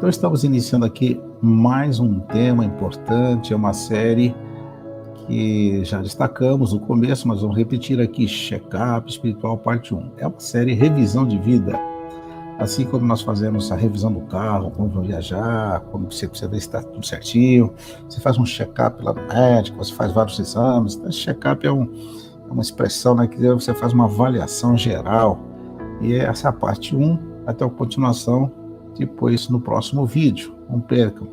Então estamos iniciando aqui mais um tema importante, é uma série que já destacamos no começo, mas vamos repetir aqui, Check-up Espiritual Parte 1. É uma série revisão de vida, assim como nós fazemos a revisão do carro, quando vamos viajar, quando você precisa ver se está tudo certinho, você faz um check-up lá no médico, você faz vários exames. Então, esse check-up é uma expressão, né, que você faz uma avaliação geral, e essa é a parte 1, até a continuação depois no próximo vídeo, não percam.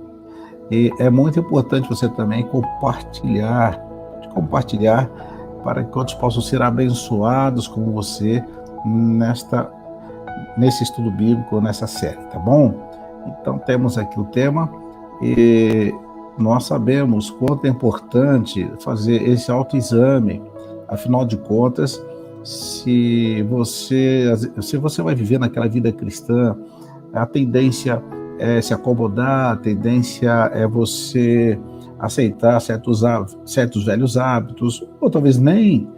E é muito importante você também compartilhar para que outros possam ser abençoados como você nesse estudo bíblico, nessa série, tá bom? Então temos aqui o tema e nós sabemos quanto é importante fazer esse autoexame. Afinal de contas, se você vai viver naquela vida cristã, a tendência é se acomodar, a tendência é você aceitar certos velhos hábitos, ou talvez nem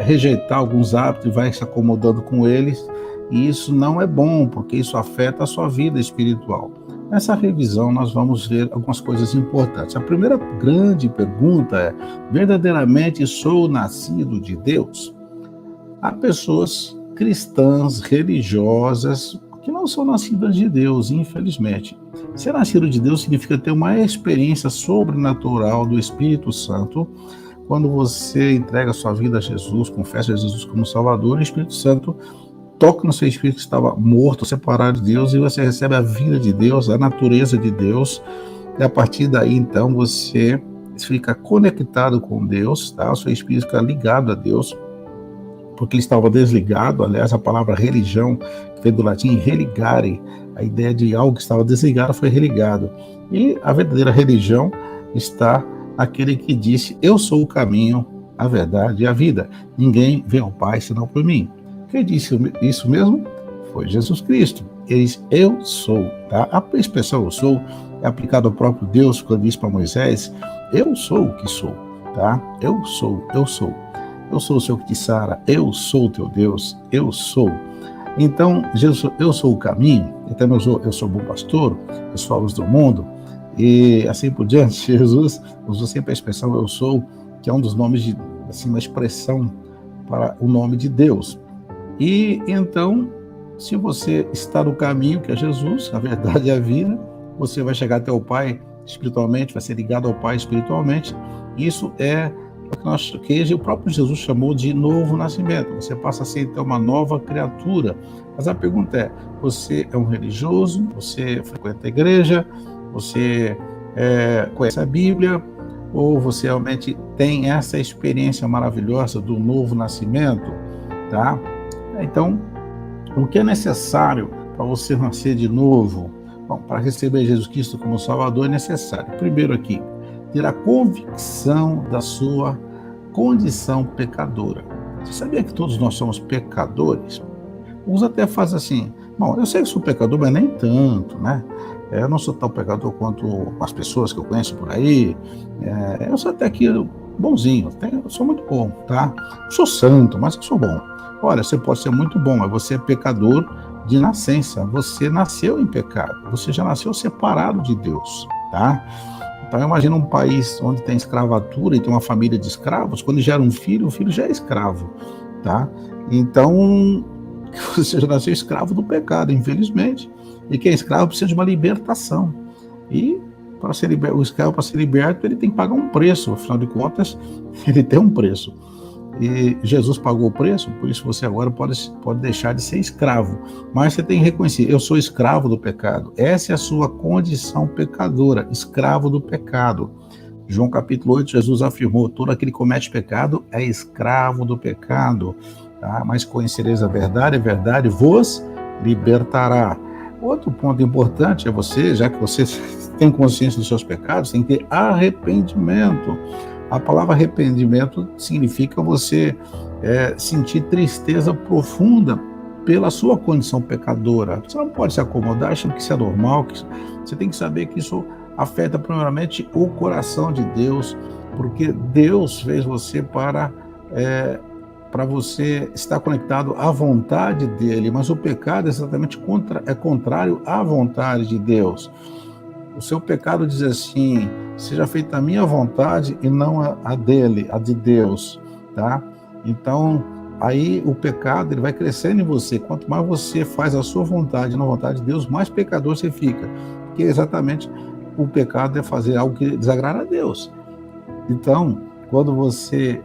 rejeitar alguns hábitos e vai se acomodando com eles, e isso não é bom, porque isso afeta a sua vida espiritual. Nessa revisão nós vamos ver algumas coisas importantes. A primeira grande pergunta é: verdadeiramente sou nascido de Deus? Há pessoas cristãs, religiosas, que não são nascidas de Deus, infelizmente. Ser nascido de Deus significa ter uma experiência sobrenatural do Espírito Santo. Quando você entrega a sua vida a Jesus, confessa a Jesus como Salvador, o Espírito Santo toca no seu espírito que estava morto, separado de Deus, e você recebe a vida de Deus, a natureza de Deus, e a partir daí, então, você fica conectado com Deus, tá? O seu espírito fica ligado a Deus, porque ele estava desligado. Aliás, a palavra religião, que vem do latim religare, a ideia de algo que estava desligado foi religado. E a verdadeira religião está naquele que disse: eu sou o caminho, a verdade e a vida. Ninguém vem ao Pai senão por mim. Quem disse isso mesmo? Foi Jesus Cristo. Ele disse: eu sou. Tá? A expressão eu sou é aplicada ao próprio Deus, quando diz para Moisés: eu sou o que sou. Tá? Eu sou, eu sou. Eu sou o Senhor que te sara, eu sou o teu Deus, eu sou. Então, Jesus, eu sou o caminho, então eu sou o bom pastor, eu sou a luz do mundo, e assim por diante. Jesus usou sempre a expressão eu sou, que é um dos nomes de, assim, uma expressão para o nome de Deus. E então, se você está no caminho, que é Jesus, a verdade e a vida, você vai chegar até o Pai espiritualmente, vai ser ligado ao Pai espiritualmente. Isso é que o próprio Jesus chamou de novo nascimento. Você passa a ser então uma nova criatura. Mas a pergunta é: você é um religioso? Você frequenta a igreja? Você conhece a Bíblia? Ou você realmente tem essa experiência maravilhosa do novo nascimento? Tá? Então, o que é necessário para você nascer de novo? Bom, para receber Jesus Cristo como Salvador é necessário, primeiro aqui, ter a convicção da sua condição pecadora. Você sabia que todos nós somos pecadores? Uns até fazem assim: bom, eu sei que sou pecador, mas nem tanto, né? Eu não sou tão pecador quanto as pessoas que eu conheço por aí. Eu sou até aqui bonzinho, eu sou muito bom, tá? Não sou santo, mas eu sou bom. Olha, você pode ser muito bom, mas você é pecador de nascença. Você nasceu em pecado, você já nasceu separado de Deus, tá? Então imagina um país onde tem escravatura e tem uma família de escravos. Quando gera um filho, o filho já é escravo, tá? Então você já nasceu escravo do pecado, infelizmente. E quem é escravo precisa de uma libertação. E o escravo, para ser liberto, ele tem que pagar um preço. Afinal de contas, ele tem um preço. E Jesus pagou o preço, por isso você agora pode deixar de ser escravo. Mas você tem que reconhecer: eu sou escravo do pecado. Essa é a sua condição pecadora, escravo do pecado. João capítulo 8, Jesus afirmou: todo aquele que comete pecado é escravo do pecado. Tá? Mas conhecereis a verdade vos libertará. Outro ponto importante é você, já que você tem consciência dos seus pecados, tem que ter arrependimento. A palavra arrependimento significa você sentir tristeza profunda pela sua condição pecadora. Você não pode se acomodar achando que isso é normal. Você tem que saber que isso afeta primeiramente o coração de Deus, porque Deus fez você para para você estar conectado à vontade dele, mas o pecado é exatamente contrário à vontade de Deus. O seu pecado diz assim: seja feita a minha vontade e não a dele, a de Deus, tá? Então, aí o pecado ele vai crescendo em você. Quanto mais você faz a sua vontade, na vontade de Deus, mais pecador você fica. Porque exatamente o pecado é fazer algo que desagrada a Deus. Então, quando você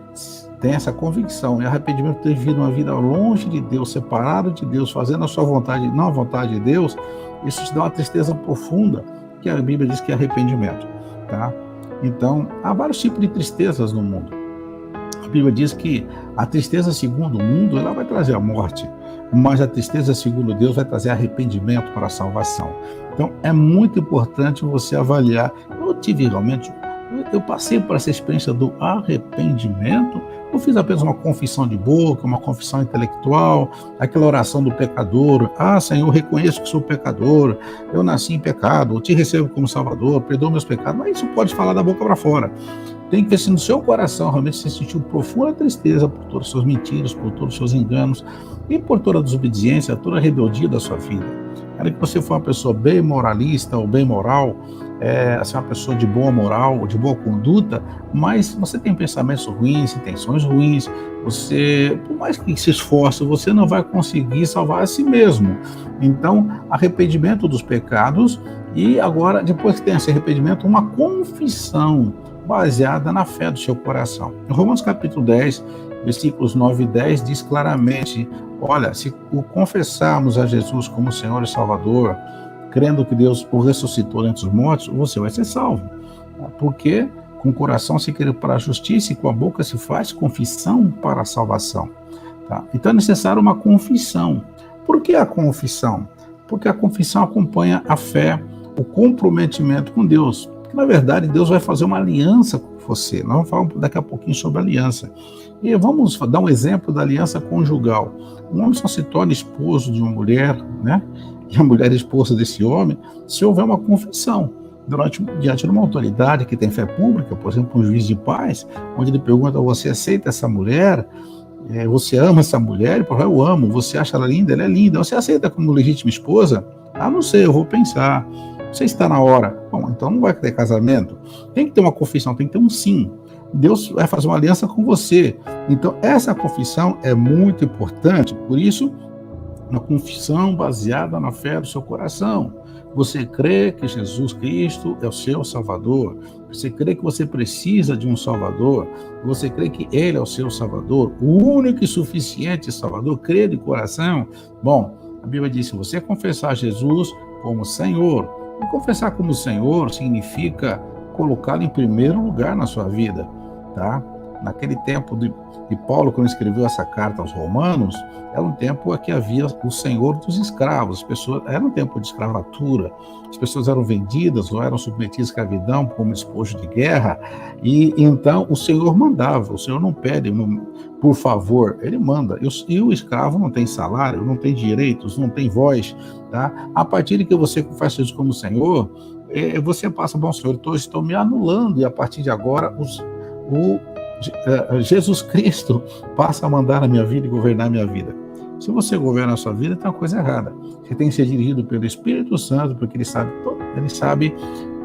tem essa convicção e arrependimento de ter vivido uma vida longe de Deus, separado de Deus, fazendo a sua vontade, não a vontade de Deus, isso te dá uma tristeza profunda, que a Bíblia diz que é arrependimento, tá? Então, há vários tipos de tristezas no mundo. A Bíblia diz que a tristeza segundo o mundo, ela vai trazer a morte, mas a tristeza segundo Deus vai trazer arrependimento para a salvação. Então, é muito importante você avaliar. Eu passei por essa experiência do arrependimento, eu fiz apenas uma confissão de boca, uma confissão intelectual, aquela oração do pecador: ah, Senhor, reconheço que sou pecador, eu nasci em pecado, eu te recebo como Salvador, perdoa meus pecados. Mas isso pode falar da boca para fora. Tem que ver se no seu coração realmente você sentiu profunda tristeza por todas as suas mentiras, por todos os seus enganos e por toda a desobediência, toda a rebeldia da sua vida. Era que você for uma pessoa bem moralista ou bem moral, assim, uma pessoa de boa moral, de boa conduta, mas você tem pensamentos ruins, intenções ruins, você, por mais que se esforce, você não vai conseguir salvar a si mesmo. Então, arrependimento dos pecados e agora, depois que tem esse arrependimento, uma confissão baseada na fé do seu coração. Em Romanos capítulo 10, versículos 9 e 10, diz claramente: olha, se confessarmos a Jesus como Senhor e Salvador, crendo que Deus o ressuscitou dentre os mortos, você vai ser salvo. Porque com o coração se crê para a justiça e com a boca se faz confissão para a salvação. Tá? Então é necessário uma confissão. Por que a confissão? Porque a confissão acompanha a fé, o comprometimento com Deus. Porque, na verdade, Deus vai fazer uma aliança com você. Nós vamos falar daqui a pouquinho sobre aliança. E vamos dar um exemplo da aliança conjugal. Um homem só se torna esposo de uma mulher, né? E a mulher é esposa desse homem, se houver uma confissão. Diante de uma autoridade que tem fé pública, por exemplo, um juiz de paz, onde ele pergunta: você aceita essa mulher? Você ama essa mulher? Eu amo. Você acha ela linda? Ela é linda. Você aceita como legítima esposa? Ah, não sei, eu vou pensar. Você está na hora. Bom, então não vai ter casamento. Tem que ter uma confissão, tem que ter um sim. Deus vai fazer uma aliança com você. Então, essa confissão é muito importante. Por isso, uma confissão baseada na fé do seu coração. Você crê que Jesus Cristo é o seu Salvador. Você crê que você precisa de um Salvador. Você crê que Ele é o seu Salvador, o único e suficiente Salvador. Crê de coração. Bom, a Bíblia diz: se você confessar Jesus como Senhor, e confessar como Senhor significa colocá-lo em primeiro lugar na sua vida, tá? Naquele tempo de Paulo, quando escreveu essa carta aos Romanos, era um tempo em que havia o senhor dos escravos. As pessoas, era um tempo de escravatura, as pessoas eram vendidas ou eram submetidas à escravidão como despojo de guerra, e então o senhor mandava. O senhor não pede por favor, ele manda. E o escravo não tem salário, não tem direitos, não tem voz, tá? A partir de que você faz isso como senhor, você passa: bom, senhor, estou me anulando, e a partir de agora Jesus Cristo passa a mandar na minha vida e governar a minha vida. Se você governa a sua vida, tem uma coisa errada. Você tem que ser dirigido pelo Espírito Santo, porque ele sabe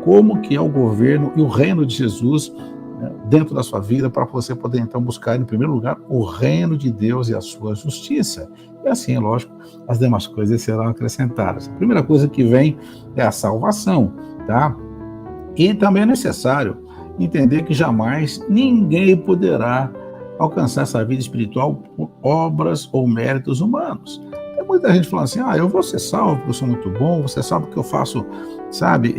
como que é o governo e o reino de Jesus, né, dentro da sua vida, para você poder então buscar em primeiro lugar o reino de Deus e a sua justiça. E assim, é lógico, as demais coisas serão acrescentadas. A primeira coisa que vem é a salvação, tá? E também é necessário entender que jamais ninguém poderá alcançar essa vida espiritual por obras ou méritos humanos. Tem muita gente falando assim: eu vou ser salvo porque eu sou muito bom, você sabe o que eu faço, sabe?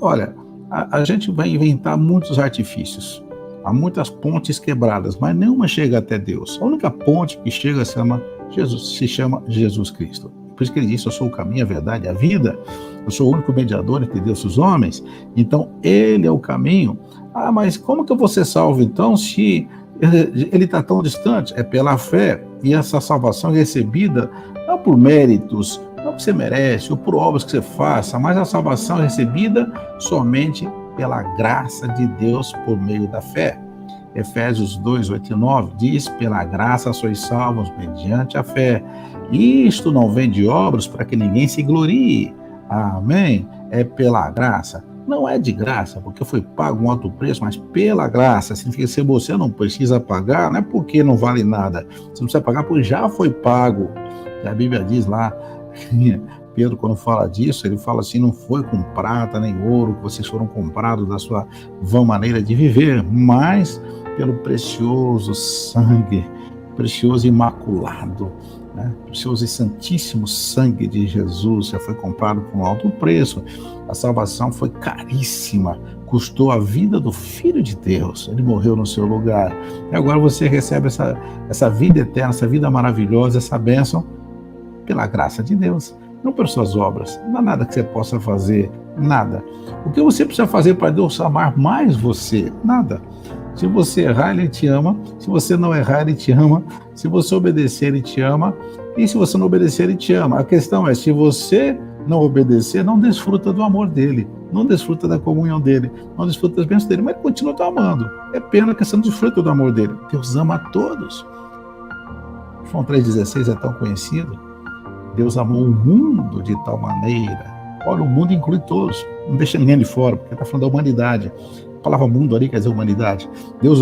Olha, a gente vai inventar muitos artifícios, há muitas pontes quebradas, mas nenhuma chega até Deus. A única ponte que chega se chama Jesus Cristo. Por isso que ele disse: eu sou o caminho, a verdade e a vida. Eu sou o único mediador entre Deus e os homens. Então, ele é o caminho. Mas como que eu vou ser salvo, então, se ele está tão distante? É pela fé. E essa salvação é recebida não por méritos, não que você merece, ou por obras que você faça, mas a salvação é recebida somente pela graça de Deus por meio da fé. Efésios 2, 8 e 9, diz: pela graça sois salvos mediante a fé. Isto não vem de obras para que ninguém se glorie. Amém? É pela graça. Não é de graça, porque foi pago um alto preço, mas pela graça. Significa que se você não precisa pagar, não é porque não vale nada. Você não precisa pagar porque já foi pago. E a Bíblia diz lá, Pedro, quando fala disso, ele fala assim: não foi com prata nem ouro que vocês foram comprados da sua vã maneira de viver, mas pelo precioso sangue, precioso e imaculado, né? Precioso e santíssimo sangue de Jesus, já foi comprado por um alto preço. A salvação foi caríssima, custou a vida do Filho de Deus, ele morreu no seu lugar. E agora você recebe essa vida eterna, essa vida maravilhosa, essa bênção, pela graça de Deus, não por suas obras. Não há nada que você possa fazer, nada. O que você precisa fazer para Deus amar mais você? Nada. Se você errar, Ele te ama. Se você não errar, Ele te ama. Se você obedecer, Ele te ama. E se você não obedecer, Ele te ama. A questão é, se você não obedecer, não desfruta do amor dEle, não desfruta da comunhão dEle, não desfruta das bênçãos dEle, mas Ele continua te amando. É pena que você não desfruta do amor dEle. Deus ama a todos. João 3,16 é tão conhecido. Deus amou o mundo de tal maneira. Olha, o mundo inclui todos, não deixa ninguém de fora, porque está falando da humanidade. A palavra mundo ali quer dizer humanidade. Deus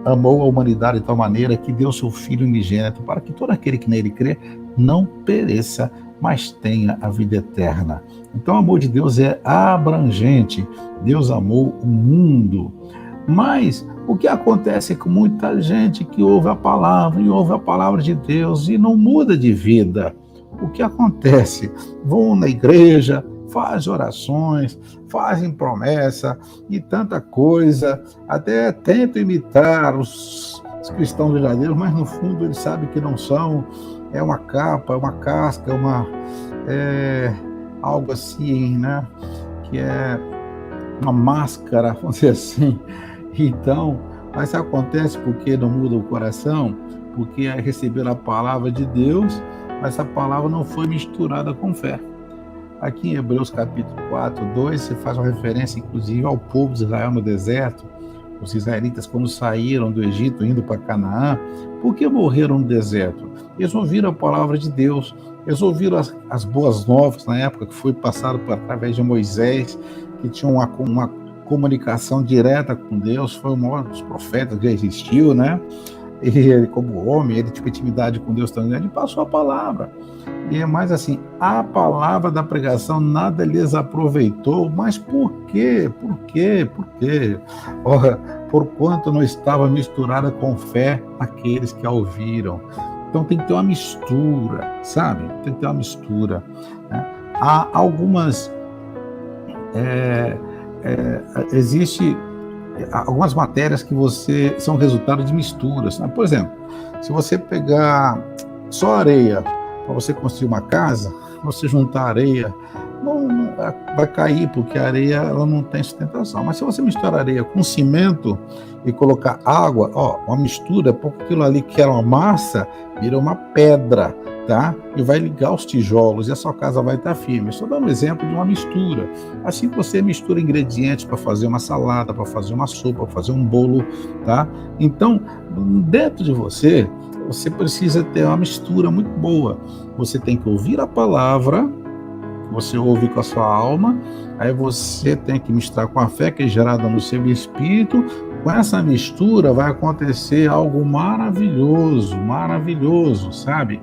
amou a humanidade de tal maneira que deu seu Filho unigênito para que todo aquele que nele crê não pereça, mas tenha a vida eterna. Então o amor de Deus é abrangente. Deus amou o mundo. Mas o que acontece com muita gente que ouve a palavra e ouve a palavra de Deus e não muda de vida? O que acontece? Vão na igreja, fazem orações, fazem promessa e tanta coisa, até tentam imitar os cristãos verdadeiros, mas no fundo eles sabem que não são. É uma capa, é uma casca, algo assim, né? Que é uma máscara, vamos dizer assim. Então, mas acontece porque não muda o coração, porque receberam a palavra de Deus, mas essa palavra não foi misturada com fé. Aqui em Hebreus capítulo 4, 2, se faz uma referência inclusive ao povo de Israel no deserto. Os israelitas, quando saíram do Egito, indo para Canaã, por que morreram no deserto? Eles ouviram a palavra de Deus, eles ouviram as boas novas na época, que foi passado através de Moisés, que tinha uma comunicação direta com Deus, foi o maior dos profetas que já existiu, né? Ele, como homem, ele tinha intimidade com Deus também, ele passou a palavra. E é mais assim, a palavra da pregação nada lhes aproveitou, mas por quê? Por quê? Por quê? Ora, porquanto não estava misturada com fé aqueles que a ouviram. Então tem que ter uma mistura, sabe? Tem que ter uma mistura, né? Há algumas... existe algumas matérias que são resultado de misturas, né? Por exemplo, se você pegar só areia para você construir uma casa, você juntar areia, não vai cair, porque a areia ela não tem sustentação. Mas se você misturar areia com cimento e colocar água, uma mistura, porque aquilo ali que era uma massa, vira uma pedra, tá? E vai ligar os tijolos e a sua casa vai estar firme. Estou dando um exemplo de uma mistura. Assim que você mistura ingredientes para fazer uma salada, para fazer uma sopa, para fazer um bolo, tá? Então, dentro de você precisa ter uma mistura muito boa. Você tem que ouvir a palavra, você ouve com a sua alma, aí você tem que misturar com a fé que é gerada no seu espírito. Com essa mistura vai acontecer algo maravilhoso, maravilhoso, sabe?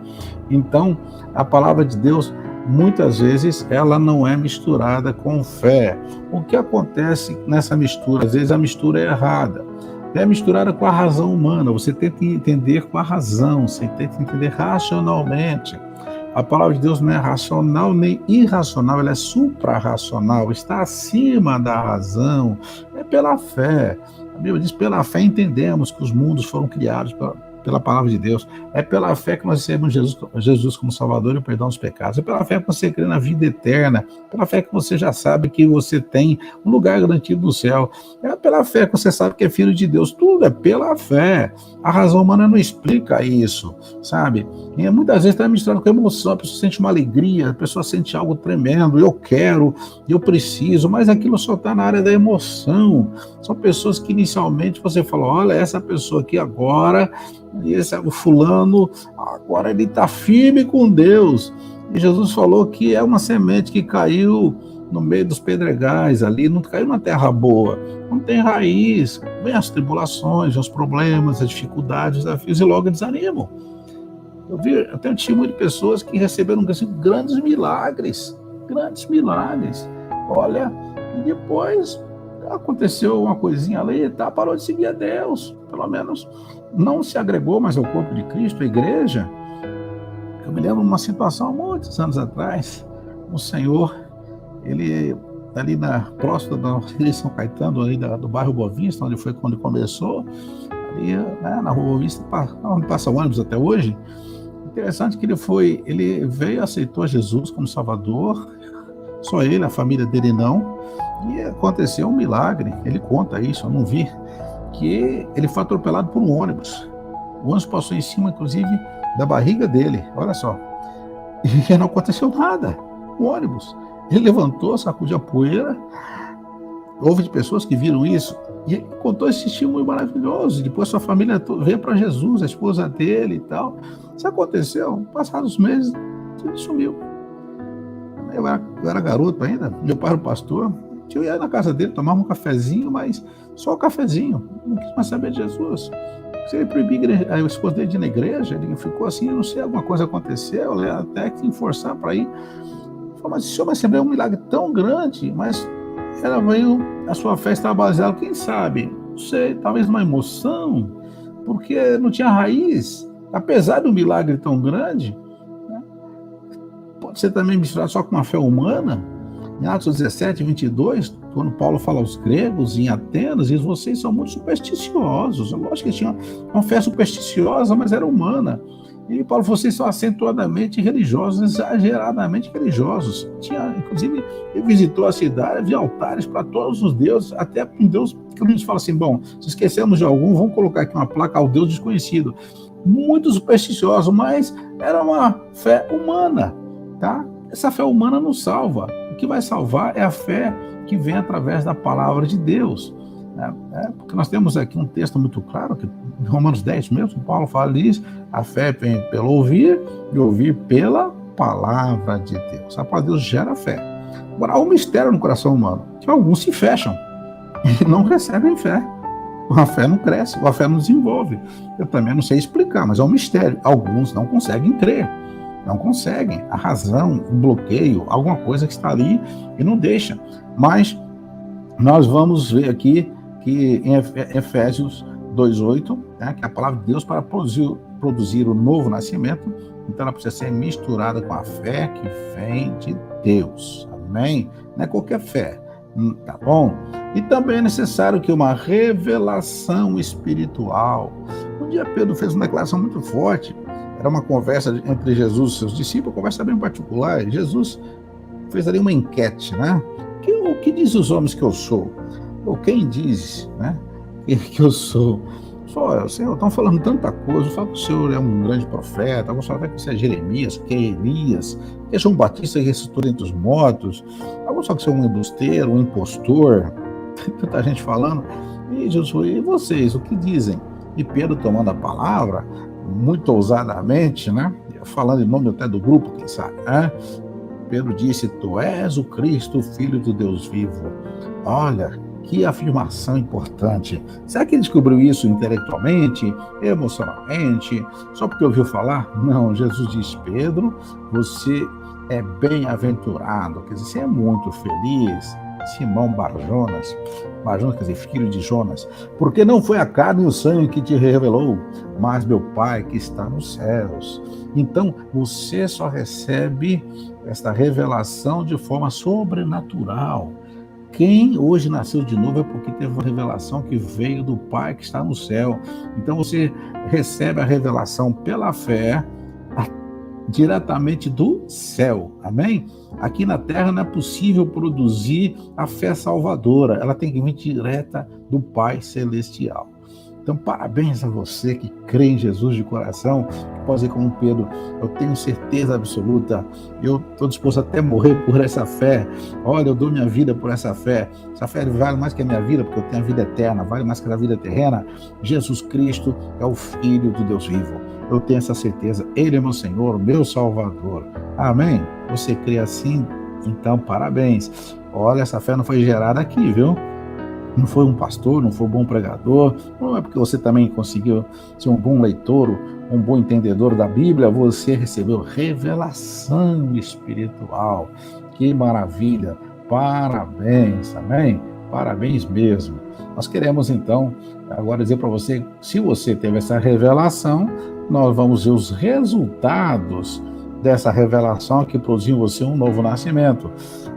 Então, a palavra de Deus, muitas vezes, ela não é misturada com fé. O que acontece nessa mistura? Às vezes a mistura é errada. É misturada com a razão humana. Você tenta entender com a razão, você tenta entender racionalmente. A palavra de Deus não é racional nem irracional, ela é suprarracional, está acima da razão, é pela fé. A Bíblia diz: pela fé entendemos que os mundos foram criados pela palavra de Deus. É pela fé que nós recebemos Jesus como Salvador e o perdão dos pecados. É pela fé que você crê na vida eterna. Pela fé que você já sabe que você tem um lugar garantido no céu. É pela fé que você sabe que é filho de Deus. Tudo é pela fé. A razão humana não explica isso, sabe? E muitas vezes está misturado com emoção. A pessoa sente uma alegria, a pessoa sente algo tremendo. Eu quero, eu preciso, mas aquilo só está na área da emoção. São pessoas que inicialmente você fala, olha, essa pessoa aqui agora, esse o fulano, agora ele está firme com Deus. E Jesus falou que é uma semente que caiu no meio dos pedregais ali, não caiu na terra boa, não tem raiz, vem as tribulações, os problemas, as dificuldades, os desafios e logo desanimam. Eu tenho testemunho de pessoas que receberam assim, grandes milagres. Olha, e depois aconteceu uma coisinha ali, tá, parou de seguir a Deus, pelo menos não se agregou mais ao corpo de Cristo, a igreja. Eu me lembro de uma situação há muitos anos atrás, um senhor, ele ali próximo da igreja São Caetano, ali do bairro Boa Vista, onde foi quando começou, ali na Rua Boa Vista, onde passa o ônibus até hoje. Interessante que ele veio, aceitou Jesus como Salvador, só ele, a família dele não, e aconteceu um milagre, ele conta isso, eu não vi, que ele foi atropelado por um ônibus. O ônibus passou em cima, inclusive, da barriga dele, olha só, e não aconteceu nada, o ônibus. Ele levantou, sacudiu a poeira, houve de pessoas que viram isso, e ele contou esse testemunho maravilhoso, depois sua família veio para Jesus, a esposa dele e tal. Isso aconteceu, passados meses, ele sumiu. Eu era garoto ainda, meu pai era pastor, eu ia na casa dele, tomava um cafezinho, mas só o cafezinho, não quis mais saber de Jesus. Se ele proibia a esposa dele de ir na igreja, ele ficou assim, não sei, alguma coisa aconteceu, até que forçar para ir. Falei, mas o senhor vai receber um milagre tão grande, mas ela veio, a sua fé estava baseada, quem sabe, não sei, talvez numa emoção, porque não tinha raiz, apesar do milagre tão grande, né? Pode ser também misturado só com uma fé humana. Em Atos 17, 22, quando Paulo fala aos gregos em Atenas, diz, vocês são muito supersticiosos. Lógico que eles tinham uma fé supersticiosa, mas era humana. E Paulo, vocês são acentuadamente religiosos, exageradamente religiosos. Inclusive, ele visitou a cidade, havia altares para todos os deuses, até para um Deus que a gente fala assim, bom, se esquecemos de algum, vamos colocar aqui uma placa ao Deus desconhecido. Muito supersticioso, mas era uma fé humana, tá? Essa fé humana não salva. O que vai salvar é a fé que vem através da palavra de Deus. Porque nós temos aqui um texto muito claro, que em Romanos 10 mesmo, Paulo fala disso, a fé vem pelo ouvir, e ouvir pela palavra de Deus. A palavra de Deus gera fé. Agora, há um mistério no coração humano, que alguns se fecham e não recebem fé. A fé não cresce, a fé não desenvolve. Eu também não sei explicar, mas é um mistério. Alguns não conseguem crer. Não conseguem, a razão, um bloqueio, alguma coisa que está ali e não deixa. Mas nós vamos ver aqui que em Efésios 2:8, né, que é a palavra de Deus para produzir o novo nascimento, então ela precisa ser misturada com a fé que vem de Deus. Amém? Não é qualquer fé, tá bom? E também é necessário que uma revelação espiritual. Um dia Pedro fez uma declaração muito forte. Era uma conversa entre Jesus e seus discípulos, uma conversa bem particular. Jesus fez ali uma enquete, né? O que diz os homens que eu sou? Ou quem diz, né, que eu sou? Só, Senhor, estão falando tanta coisa. Eu falo que o Senhor é um grande profeta. Alguns falam que você é Jeremias, que é Elias, que é João Batista que ressuscitou entre os mortos. Alguns falam que você é um embusteiro, um impostor. Tem tanta gente falando. E Jesus falou, e vocês, o que dizem? E Pedro tomando a palavra, muito ousadamente, né? Falando em nome até do grupo, quem sabe, né? Pedro disse, tu és o Cristo, o Filho do Deus vivo. Olha, que afirmação importante. Será que ele descobriu isso intelectualmente, emocionalmente, só porque ouviu falar? Não, Jesus diz, Pedro, você é bem-aventurado, quer dizer, você é muito feliz, Simão Barjonas, quer dizer, filho de Jonas, porque não foi a carne e o sangue que te revelou, mas meu Pai que está nos céus. Então, você só recebe esta revelação de forma sobrenatural. Quem hoje nasceu de novo é porque teve uma revelação que veio do Pai que está no céu. Então você recebe a revelação pela fé diretamente do céu, amém? Aqui na terra não é possível produzir a fé salvadora, ela tem que vir direta do Pai Celestial. Então, parabéns a você que crê em Jesus de coração, que pode dizer como Pedro, eu tenho certeza absoluta, eu estou disposto até morrer por essa fé, olha, eu dou minha vida por essa fé vale mais que a minha vida, porque eu tenho a vida eterna, vale mais que a vida terrena. Jesus Cristo é o Filho do Deus vivo, eu tenho essa certeza, Ele é meu Senhor, meu Salvador, amém? Você crê assim? Então, parabéns. Olha, essa fé não foi gerada aqui, viu? Não foi um pastor, não foi um bom pregador, não é porque você também conseguiu ser um bom leitor, um bom entendedor da Bíblia, você recebeu revelação espiritual. Que maravilha! Parabéns, amém? Parabéns mesmo. Nós queremos então agora dizer para você, se você teve essa revelação, nós vamos ver os resultados dessa revelação que produziu em você um novo nascimento.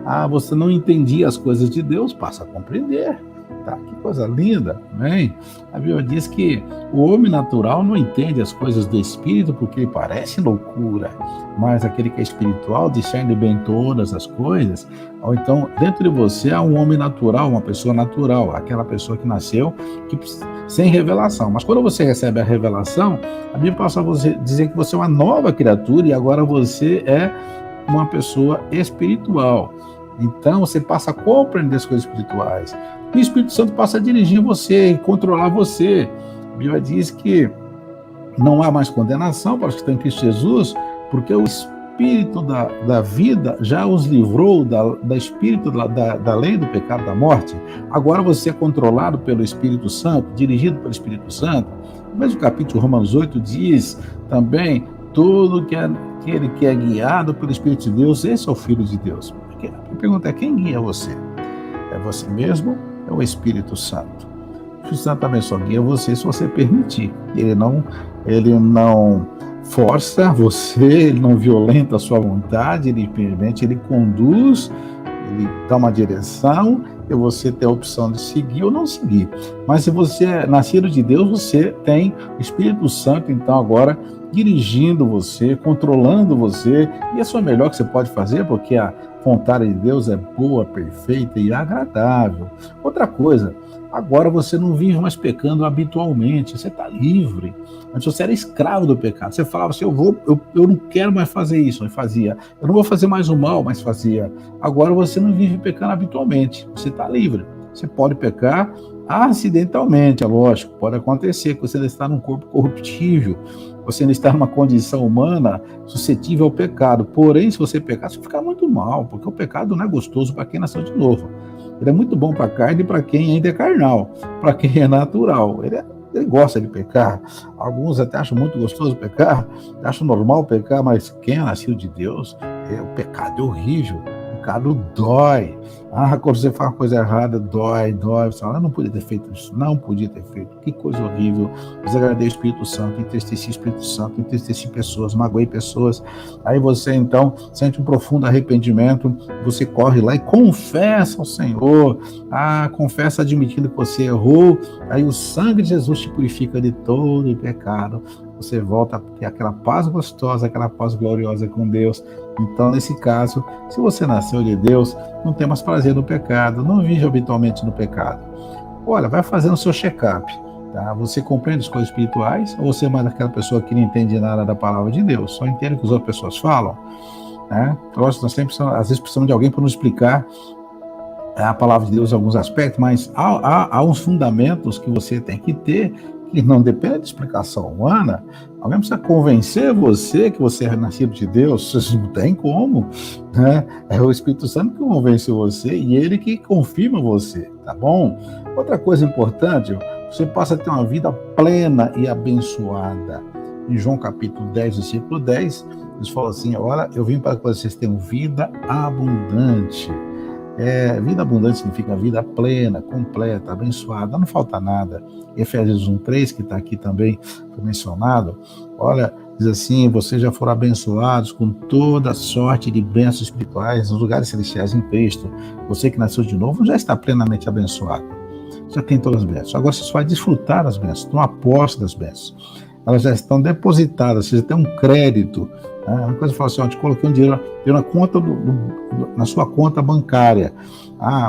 Ah, você não entendia as coisas de Deus, passa a compreender. Tá, que coisa linda, amém? A Bíblia diz que o homem natural não entende as coisas do Espírito porque ele parece loucura, mas aquele que é espiritual discerne bem todas as coisas. Ou então, dentro de você há um homem natural, uma pessoa natural, aquela pessoa que nasceu sem revelação. Mas quando você recebe a revelação, a Bíblia passa a dizer que você é uma nova criatura e agora você é uma pessoa espiritual. Então, você passa a compreender as coisas espirituais. E o Espírito Santo passa a dirigir você e controlar você. A Bíblia diz que não há mais condenação para os que estão em Cristo Jesus, porque o Espírito da vida já os livrou da espírito da lei do pecado da morte. Agora você é controlado pelo Espírito Santo, dirigido pelo Espírito Santo. O mesmo capítulo Romanos 8 diz também, tudo que aquele que é guiado pelo Espírito de Deus, esse é o Filho de Deus. A pergunta é, quem guia você? É você mesmo? É o Espírito Santo. O Espírito Santo também só guia você se você permitir. Ele não força você, ele não violenta a sua vontade, ele permite, ele conduz, ele dá uma direção e você tem a opção de seguir ou não seguir. Mas se você é nascido de Deus, você tem o Espírito Santo, então agora dirigindo você, controlando você, e isso é o melhor que você pode fazer, porque a vontade de Deus é boa, perfeita e agradável. Outra coisa, agora você não vive mais pecando habitualmente, você está livre. Antes você era escravo do pecado, você falava assim, eu não quero mais fazer isso, mas fazia. Eu não vou fazer mais o mal, mas fazia. Agora você não vive pecando habitualmente, você está livre. Você pode pecar acidentalmente, é lógico, pode acontecer que você ainda está num corpo corruptível, você ainda está numa condição humana suscetível ao pecado. Porém, se você pecar, você fica muito mal, porque o pecado não é gostoso para quem nasceu de novo. Ele é muito bom para a carne e para quem ainda é carnal, para quem é natural. Ele gosta de pecar. Alguns até acham muito gostoso pecar, acham normal pecar, mas quem é nascido de Deus, o pecado é horrível. O pecado dói. Quando você faz uma coisa errada, dói. Você fala, eu não podia ter feito isso, não podia ter feito. Que coisa horrível. Desagradei o Espírito Santo, entristeci o Espírito Santo, entristeci pessoas, magoei pessoas. Aí você, então, sente um profundo arrependimento, você corre lá e confessa ao Senhor. Confessa admitindo que você errou. Aí o sangue de Jesus te purifica de todo o pecado. Você volta a ter aquela paz gostosa, aquela paz gloriosa com Deus. Então, nesse caso, se você nasceu de Deus, não tem mais prazer no pecado, não vive habitualmente no pecado. Olha, vai fazendo o seu check-up. Tá? Você compreende as coisas espirituais ou você é mais aquela pessoa que não entende nada da palavra de Deus, só entende o que as outras pessoas falam? Né? Nós sempre, às vezes, precisamos de alguém para nos explicar a palavra de Deus em alguns aspectos, mas há uns fundamentos que você tem que ter que não depende de explicação humana. Alguém precisa convencer você que você é nascido de Deus, isso não tem como, né? É o Espírito Santo que convence você e ele que confirma você, tá bom? Outra coisa importante, você passa a ter uma vida plena e abençoada. Em João capítulo 10, versículo 10, eles falam assim, olha, eu vim para que vocês tenham vida abundante. Vida abundante significa vida plena, completa, abençoada, não falta nada. Efésios 1:3, que está aqui também foi mencionado, olha, Diz assim: vocês já foram abençoados com toda sorte de bênçãos espirituais nos lugares celestiais em Cristo. Você que nasceu de novo já está plenamente abençoado. Já tem todas as bênçãos. Agora você só vai desfrutar das bênçãos, tomar posse das bênçãos. Elas já estão depositadas, você já tem um crédito. Uma coisa fala assim: eu te coloquei um dinheiro na conta na sua conta bancária.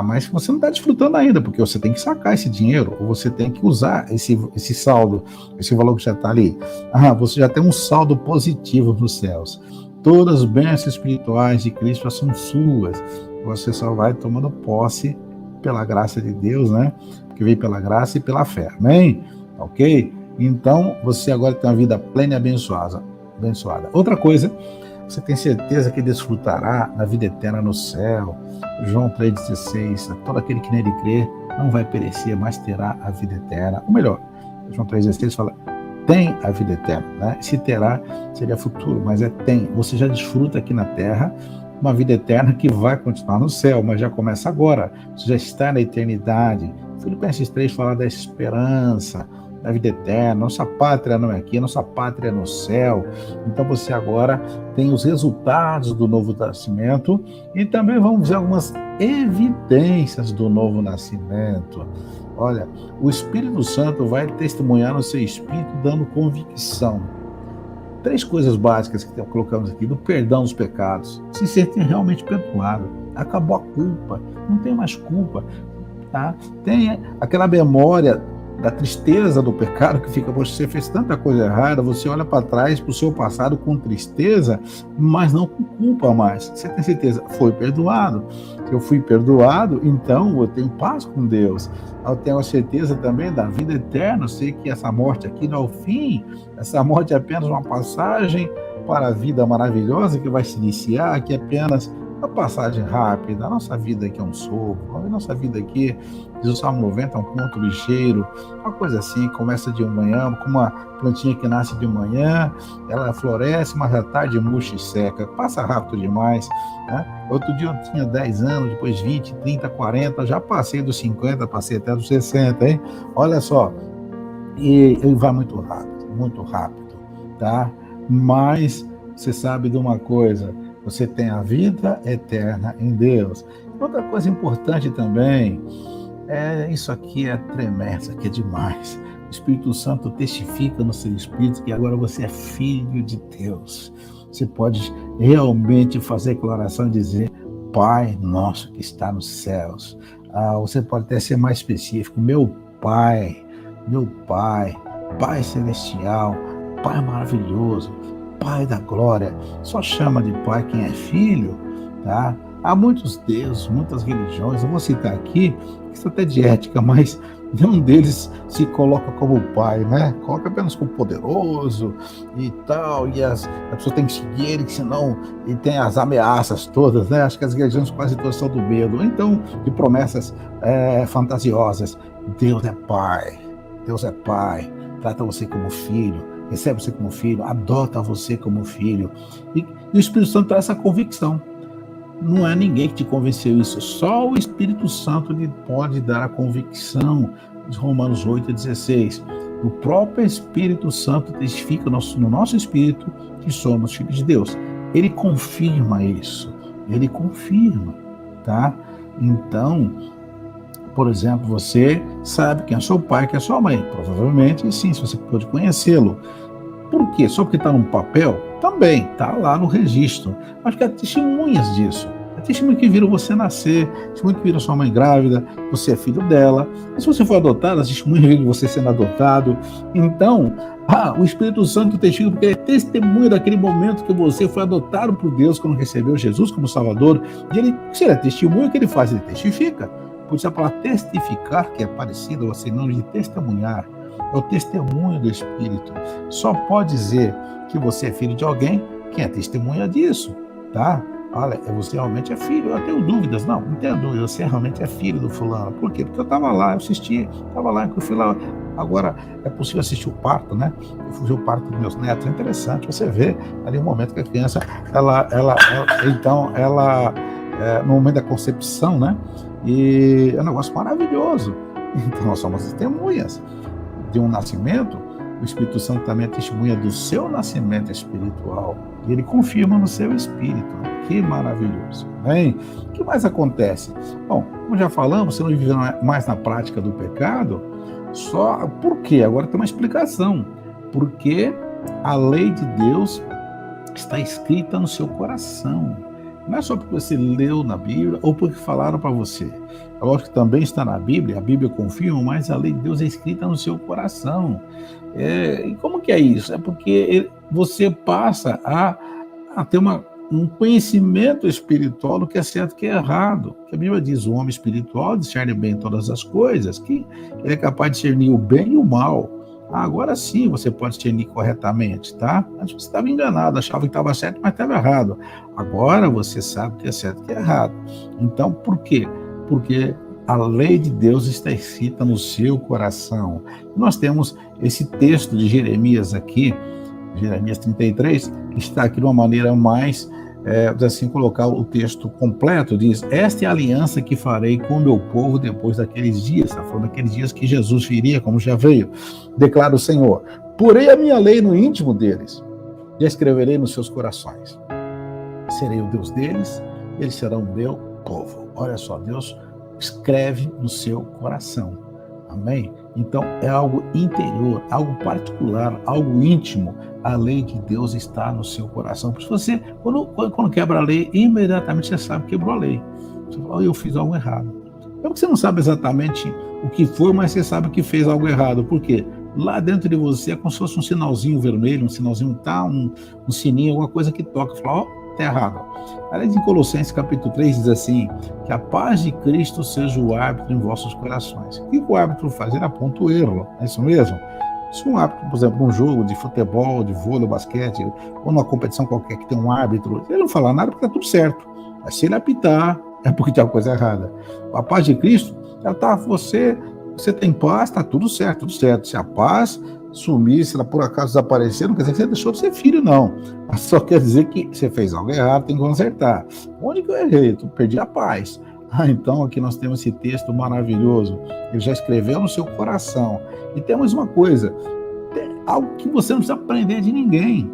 Mas você não está desfrutando ainda, porque você tem que sacar esse dinheiro, ou você tem que usar esse saldo, esse valor que já está ali. Você já tem um saldo positivo nos céus. Todas as bênçãos espirituais de Cristo já são suas. Você só vai tomando posse pela graça de Deus, né? Que vem pela graça e pela fé. Amém? Ok? Então, você agora tem uma vida plena e abençoada. Outra coisa, você tem certeza que desfrutará da vida eterna no céu. João 3,16, todo aquele que nele crê não vai perecer, mas terá a vida eterna. Ou melhor, João 3,16 fala, tem a vida eterna, né? Se terá, seria futuro, mas tem. Você já desfruta aqui na terra uma vida eterna que vai continuar no céu, mas já começa agora. Você já está na eternidade. Filipenses 3 fala da esperança, da vida eterna. Nossa pátria não é aqui, nossa pátria é no céu. Então você agora tem os resultados do novo nascimento e também vamos ver algumas evidências do novo nascimento. Olha, o Espírito Santo vai testemunhar no seu espírito, dando convicção. 3 coisas básicas que colocamos aqui: do perdão dos pecados, se sentir realmente perdoado, acabou a culpa, não tem mais culpa, tá? Tem aquela memória da tristeza do pecado que fica, você fez tanta coisa errada, você olha para trás, para o seu passado com tristeza, mas não com culpa mais. Você tem certeza? Foi perdoado. Se eu fui perdoado, então eu tenho paz com Deus. Eu tenho a certeza também da vida eterna. Eu sei que essa morte aqui não é o fim, essa morte é apenas uma passagem para a vida maravilhosa que vai se iniciar, que é apenas uma passagem rápida. A nossa vida aqui é um sopro, a nossa vida aqui, diz o Salmo 90, é um ponto ligeiro, uma coisa assim, começa de manhã, como uma plantinha que nasce de manhã, ela floresce, mas à tarde murcha e seca, passa rápido demais, né? Outro dia eu tinha 10 anos, depois 20, 30, 40, já passei dos 50, passei até dos 60, hein? Olha só, e vai muito rápido, tá? Mas você sabe de uma coisa: você tem a vida eterna em Deus. Outra coisa importante também, isso aqui é tremendo, isso aqui é demais. O Espírito Santo testifica no seu espírito que agora você é filho de Deus. Você pode realmente fazer a declaração e dizer: Pai nosso que está nos céus. Você pode até ser mais específico: meu Pai, Pai celestial, Pai maravilhoso, Pai da glória. Só chama de Pai quem é filho, tá? Há muitos deuses, muitas religiões, eu vou citar aqui, isso até de ética, mas nenhum deles se coloca como Pai, né? Coloca apenas como poderoso e tal, e a pessoa tem que seguir ele, senão ele tem as ameaças todas, né? Acho que as religiões quase todas são do medo, então de promessas fantasiosas. Deus é Pai, trata você como filho, recebe você como filho, adota você como filho. E o Espírito Santo traz essa convicção. Não é ninguém que te convenceu isso, só o Espírito Santo lhe pode dar a convicção. Romanos 8,16. O próprio Espírito Santo testifica no nosso espírito que somos filhos de Deus. Ele confirma isso, tá? Então, por exemplo, você sabe quem é seu pai, quem é sua mãe. Provavelmente sim, se você pode conhecê-lo. Por quê? Só porque está num papel? Também, está lá no registro. Mas que há testemunhas disso. Há testemunhas que viram você nascer, testemunhas que viram sua mãe grávida, você é filho dela. E se você for adotado, as testemunhas viram você sendo adotado. Então, o Espírito Santo testifica porque é testemunha daquele momento que você foi adotado por Deus quando recebeu Jesus como Salvador. E ele, se ele é testemunha, o que ele faz? Ele testifica. Por isso a palavra testificar, que é parecida ao sinônimo de testemunhar, é o testemunho do Espírito. Só pode dizer que você é filho de alguém quem é testemunha disso, tá? Olha, você realmente é filho. Eu tenho dúvidas. Não tenho dúvida. Você realmente é filho do fulano. Por quê? Porque eu estava lá, eu assisti, eu fui lá. Agora, é possível assistir o parto, né? Eu fui ver o parto dos meus netos. É interessante você ver ali o momento que a criança, no momento da concepção, né? E é um negócio maravilhoso. Então, nós somos testemunhas de um nascimento o Espírito Santo também é testemunha do seu nascimento espiritual. E ele confirma no seu espírito. Que maravilhoso. Bem, o que mais acontece? Bom, como já falamos, você não vive mais na prática do pecado. Só por quê? Agora tem uma explicação. Porque a lei de Deus está escrita no seu coração. Não é só porque você leu na Bíblia ou porque falaram para você. É lógico que também está na Bíblia, a Bíblia confirma, mas a lei de Deus é escrita no seu coração. E como que é isso? É porque você passa a ter um conhecimento espiritual do que é certo e que é errado. Que a Bíblia diz, o homem espiritual discerne bem todas as coisas, que ele é capaz de discernir o bem e o mal. Agora sim você pode discernir corretamente, tá? Antes você estava enganado, achava que estava certo, mas estava errado. Agora você sabe que é certo e que é errado. Então, por quê? Porque a lei de Deus está escrita no seu coração. Nós temos esse texto de Jeremias aqui, Jeremias 33, que está aqui de uma maneira mais, assim, colocar o texto completo, diz, esta é a aliança que farei com o meu povo depois daqueles dias, está falando daqueles dias que Jesus viria, como já veio, declara o Senhor, porei a minha lei no íntimo deles, e a escreverei nos seus corações, serei o Deus deles, eles serão o meu povo. Olha só, Deus escreve no seu coração, amém? Então é algo interior, algo particular, algo íntimo. A lei de Deus está no seu coração. Por isso você, quando quebra a lei, imediatamente você sabe que quebrou a lei. Você fala, eu fiz algo errado. É porque você não sabe exatamente o que foi, mas você sabe que fez algo errado. Por quê? Lá dentro de você é como se fosse um sinalzinho vermelho, um sinalzinho um sininho, alguma coisa que toca. Fala, está errado. Aliás, em Colossenses capítulo 3 diz assim, que a paz de Cristo seja o árbitro em vossos corações. O que o árbitro faz? Ele aponta o erro, é isso mesmo? Se um árbitro, por exemplo, num jogo de futebol, de vôlei, basquete, ou numa competição qualquer que tem um árbitro, ele não fala nada porque está tudo certo. Mas se ele apitar, é porque tem uma coisa errada. A paz de Cristo, ela tá, você tem paz, está tudo certo, tudo certo. Se a paz sumir, se ela por acaso desaparecer, não quer dizer que você deixou de ser filho, não. Mas só quer dizer que você fez algo errado, tem que consertar. Onde que eu errei? Eu perdi a paz. Então aqui nós temos esse texto maravilhoso. Ele já escreveu no seu coração. E temos uma coisa, algo que você não precisa aprender de ninguém.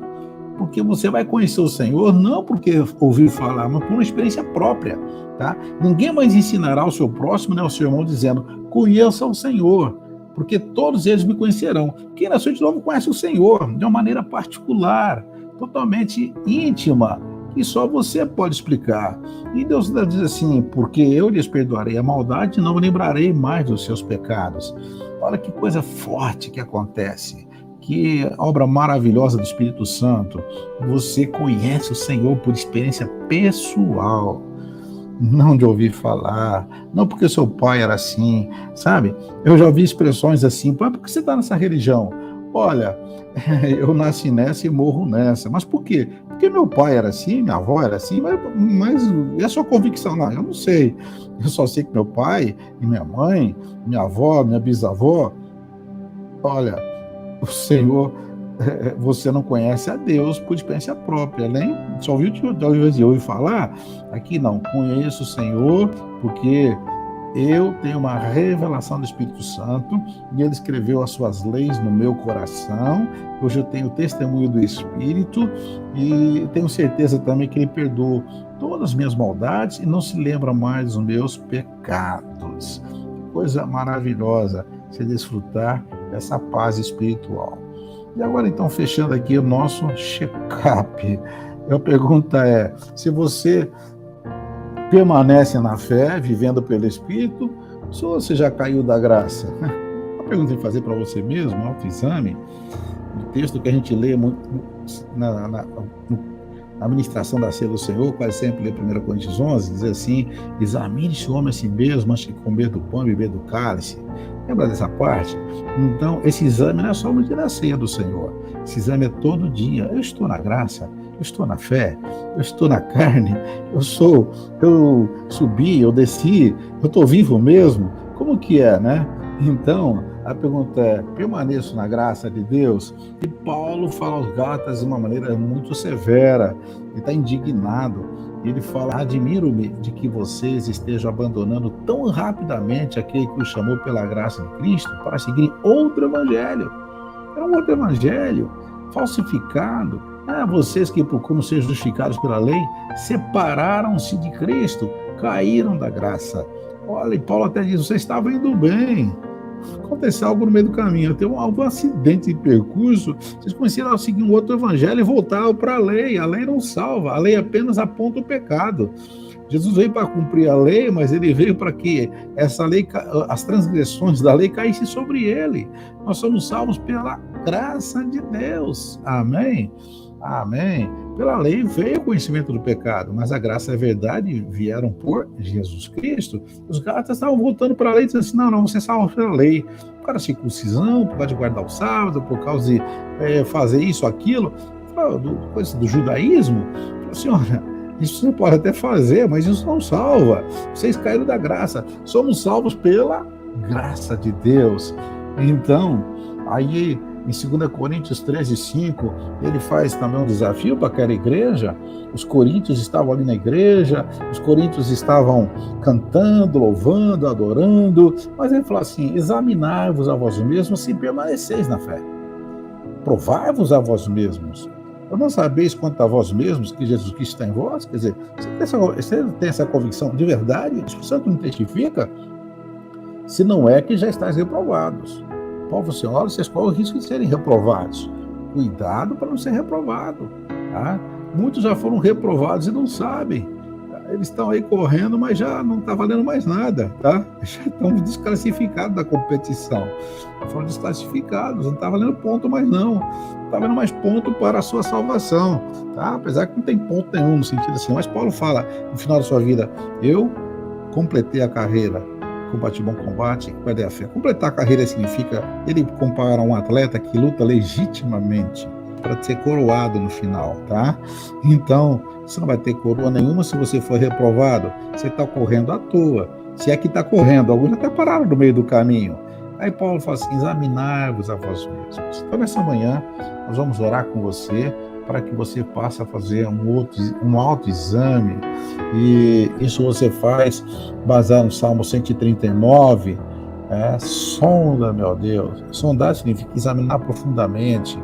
Porque você vai conhecer o Senhor, não porque ouviu falar, mas por uma experiência própria. Tá? Ninguém mais ensinará ao seu próximo, né, ao seu irmão, dizendo, conheça o Senhor, porque todos eles me conhecerão. Quem nasceu de novo conhece o Senhor, de uma maneira particular, totalmente íntima, que só você pode explicar. E Deus diz assim, porque eu lhes perdoarei a maldade, não lembrarei mais dos seus pecados. Olha que coisa forte que acontece. Que obra maravilhosa do Espírito Santo. Você conhece o Senhor por experiência pessoal, não de ouvir falar, não porque seu pai era assim, sabe? Eu já ouvi expressões assim, por que você está nessa religião? Olha, eu nasci nessa e morro nessa. Mas por quê? Porque meu pai era assim, minha avó era assim, mas é a sua convicção? Não, eu não sei. Eu só sei que meu pai e minha mãe, minha avó, minha bisavó, olha, o Senhor, você não conhece a Deus por experiência própria, nem só ouviu falar, aqui não, conheço o Senhor porque eu tenho uma revelação do Espírito Santo e ele escreveu as suas leis no meu coração, hoje eu tenho testemunho do Espírito e tenho certeza também que ele perdoou todas as minhas maldades e não se lembra mais dos meus pecados. Coisa maravilhosa se desfrutar dessa paz espiritual. E agora, então, fechando aqui o nosso check-up. A pergunta é, se você permanece na fé, vivendo pelo Espírito, ou você já caiu da graça? A pergunta tem que fazer para você mesmo, um autoexame. O texto que a gente lê muito na ministração da ceia do Senhor, quase sempre lê 1 Coríntios 11, diz assim, examine-se o homem a si mesmo, antes de comer do pão e beber do cálice. Lembra dessa parte? Então, esse exame não é só no dia da ceia do Senhor. Esse exame é todo dia. Eu estou na graça, eu estou na fé, eu estou na carne, eu subi, eu desci, eu estou vivo mesmo. Como que é, né? Então, a pergunta é, permaneço na graça de Deus? E Paulo fala aos Gálatas de uma maneira muito severa, ele está indignado. Ele fala, admiro-me de que vocês estejam abandonando tão rapidamente aquele que os chamou pela graça de Cristo para seguir outro evangelho. Era um outro evangelho, falsificado. Vocês que procuram ser justificados pela lei, separaram-se de Cristo, caíram da graça. Olha, e Paulo até diz, vocês estavam indo bem. Aconteceu algo no meio do caminho, teve algum acidente de percurso, vocês começaram a seguir um outro evangelho e voltaram para a lei não salva, a lei apenas aponta o pecado. Jesus veio para cumprir a lei, mas ele veio para que essa lei, as transgressões da lei caíssem sobre ele. Nós somos salvos pela graça de Deus. Amém? Amém. Pela lei veio o conhecimento do pecado, mas a graça e a verdade vieram por Jesus Cristo. Os gálatas estavam voltando para a lei, dizendo assim, não, você é salvo pela lei. Por causa da circuncisão, por causa de guardar o sábado, por causa de fazer isso, aquilo, coisa do judaísmo. Assim, olha, isso você pode até fazer, mas isso não salva. Vocês caíram da graça. Somos salvos pela graça de Deus. Então, aí em 2 Coríntios 13:5, ele faz também um desafio para aquela igreja. Os coríntios estavam ali na igreja, os coríntios estavam cantando, louvando, adorando, mas ele fala assim, examinai-vos a vós mesmos se permaneceis na fé. Provai-vos a vós mesmos. Ou não sabeis quanto a vós mesmos que Jesus Cristo está em vós? Quer dizer, você tem essa convicção de verdade? O Espírito Santo não testifica? Se não é que já estáis reprovados. Paulo falou assim, olha, vocês correm o risco de serem reprovados. Cuidado para não ser reprovado. Tá? Muitos já foram reprovados e não sabem. Eles estão aí correndo, mas já não está valendo mais nada. Tá? Já estão desclassificados da competição. Foram desclassificados, não está valendo ponto mais não. Não está valendo mais ponto para a sua salvação. Tá? Apesar que não tem ponto nenhum no sentido assim. Mas Paulo fala, no final da sua vida, eu completei a carreira, combati bom combate, guardei a fé. Completar a carreira significa, ele compara um atleta que luta legitimamente para ser coroado no final, tá? Então, você não vai ter coroa nenhuma se você for reprovado. Você está correndo à toa. Se é que está correndo, alguns até pararam no meio do caminho. Aí Paulo fala assim, examinar-vos a vós mesmos. Então, nessa manhã, nós vamos orar com você para que você possa fazer um autoexame. E isso você faz baseado no Salmo 139. Sonda, meu Deus. Sondar significa examinar profundamente.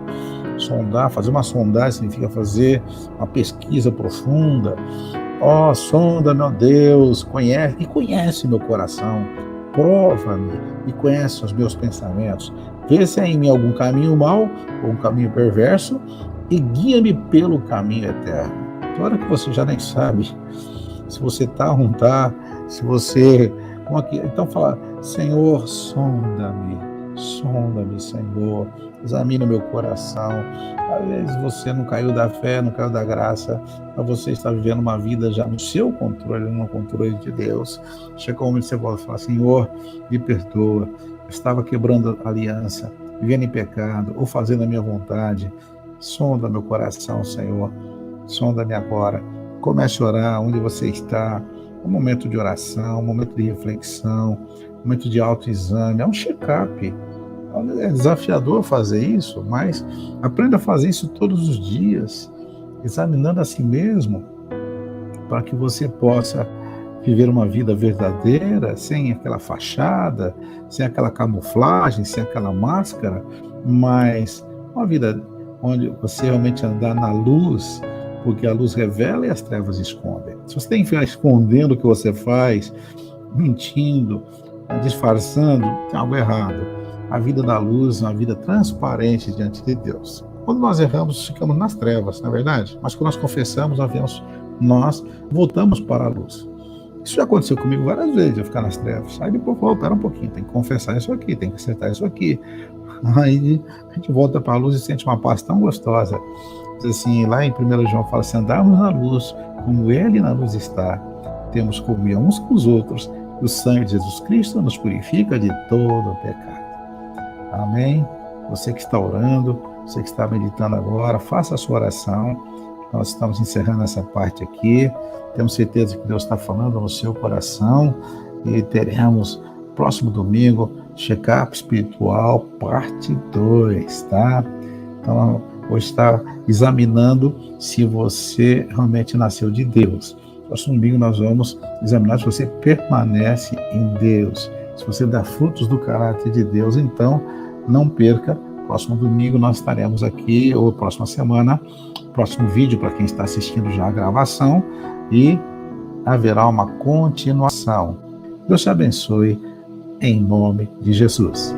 Fazer uma sondagem significa fazer uma pesquisa profunda. Sonda, meu Deus, conhece meu coração. Prova-me e conhece os meus pensamentos. Vê se há em mim algum caminho mau ou um caminho perverso e guia-me pelo caminho eterno. Tem hora que você já nem sabe se você está ou não está, se você... Então fala, Senhor, sonda-me, Senhor, examina o meu coração. Às vezes você não caiu da fé, não caiu da graça, mas você está vivendo uma vida já no seu controle, no controle de Deus. Chega um momento que você volta e fala, Senhor, me perdoa, eu estava quebrando a aliança, vivendo em pecado, ou fazendo a minha vontade. Sonda meu coração, Senhor, sonda-me agora. Comece a orar onde você está, um momento de oração, um momento de reflexão, um momento de autoexame, é um check-up. É desafiador fazer isso, mas aprenda a fazer isso todos os dias, examinando a si mesmo, para que você possa viver uma vida verdadeira, sem aquela fachada, sem aquela camuflagem, sem aquela máscara, mas uma vida onde você realmente andar na luz, porque a luz revela e as trevas escondem. Se você tem que ficar escondendo o que você faz, mentindo, disfarçando, tem algo errado. A vida da luz é uma vida transparente diante de Deus. Quando nós erramos, ficamos nas trevas, não é verdade? Mas quando nós confessamos, nós voltamos para a luz. Isso já aconteceu comigo várias vezes, eu ficar nas trevas. Aí depois, espera um pouquinho, tem que confessar isso aqui, tem que acertar isso aqui. Aí a gente volta para a luz e sente uma paz tão gostosa. Diz assim, lá em 1 João fala assim, andarmos na luz, como Ele na luz está, temos comunhão uns com os outros, e o sangue de Jesus Cristo nos purifica de todo o pecado. Amém? Você que está orando, você que está meditando agora, faça a sua oração. Nós estamos encerrando essa parte aqui. Temos certeza que Deus está falando no seu coração e teremos próximo domingo check-up espiritual parte 2, tá? Então, hoje está examinando se você realmente nasceu de Deus. Próximo domingo nós vamos examinar se você permanece em Deus, se você dá frutos do caráter de Deus. Então, não perca Próximo domingo nós estaremos aqui, ou próxima semana, próximo vídeo para quem está assistindo já a gravação, e haverá uma continuação. Deus te abençoe, em nome de Jesus.